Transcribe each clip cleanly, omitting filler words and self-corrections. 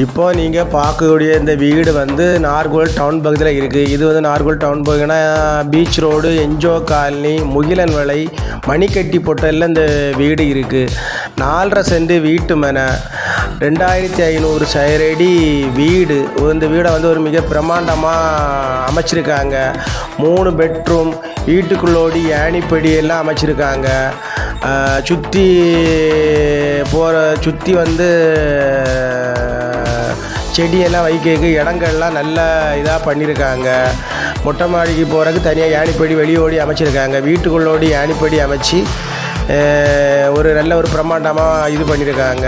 இப்போ நீங்கள் பார்க்கக்கூடிய இந்த வீடு வந்து நாகர்கோவில் டவுன் பகுதியில் இருக்குது. இது வந்து நாகர்கோவில் டவுன் பகுதினா beach road, NGO colony, Mugilan Valai, மணிக்கட்டி பொட்டலில் இந்த வீடு இருக்குது. 4.5 சென்ட் வீட்டு மனை, 2500 சதுரடி வீடு. இந்த வீடை வந்து ஒரு மிக பிரமாண்டமாக அமைச்சிருக்காங்க. 3 பெட்ரூம், வீட்டுக்குள்ளோடி ஏணிப்படி எல்லாம் அமைச்சிருக்காங்க. சுற்றி வந்து செடியெல்லாம் வைக்கிறதுக்கு இடங்கள்லாம் நல்லா இதாக பண்ணியிருக்காங்க. மொட்டை மாடிக்கு போகிறதுக்கு தனியாக ஏணிப்படி வெளியோடி அமைச்சிருக்காங்க. வீட்டுக்குள்ளோடி ஏணிப்படி அமைச்சு ஒரு நல்ல ஒரு பிரமாண்டமாக இது பண்ணியிருக்காங்க.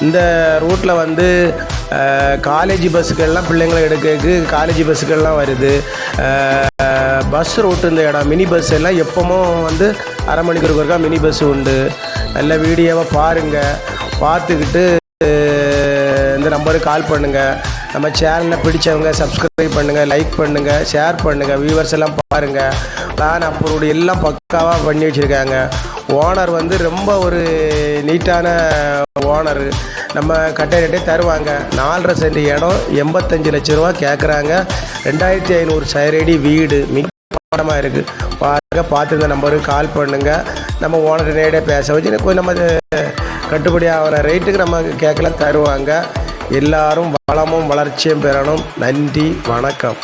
இந்த ரூட்டில் வந்து காலேஜ் பஸ்ஸுக்கெல்லாம் பிள்ளைங்களை எடுக்கிறதுக்கு காலேஜ் பஸ்ஸுக்கெல்லாம் வருது. பஸ் ரூட்டு இந்த இடம் மினி பஸ் எல்லாம் எப்பவும் வந்து அரை மணிக்கு ஒருக்கா மினி பஸ் உண்டு. நல்ல வீடியோவை பாருங்கள். பார்த்துக்கிட்டு இந்த நம்பருக்கு கால் பண்ணுங்கள். நம்ம சேனலை பிடிச்சவங்க சப்ஸ்கிரைப் பண்ணுங்கள், லைக் பண்ணுங்கள், ஷேர் பண்ணுங்கள். வியூவர்ஸ் எல்லாம் பாருங்கள். பிளான் அப்ரூவ்டு எல்லாம் பக்காவாக பண்ணி வச்சுருக்காங்க. ஓனர் வந்து ரொம்ப ஒரு நீட்டான ஓனரு. நம்ம கட்ட ரேட்டே தருவாங்க. 4.5 சென்ட் இடம் 85 லட்ச ரூபா கேட்குறாங்க. 2500 சதுரடி வீடு மிக படமாக இருக்குது. பார்த்து இந்த நம்பருக்கு கால் பண்ணுங்கள். நம்ம ஓனர் நேரடியாக பேச வச்சு கொஞ்சம் நம்ம கட்டுப்படி ஆகிற ரேட்டுக்கு நம்ம கேட்கலாம் தருவாங்க. எல்லாரும் வளமும் வளர்ச்சியும் பெறணும். நன்றி, வணக்கம்.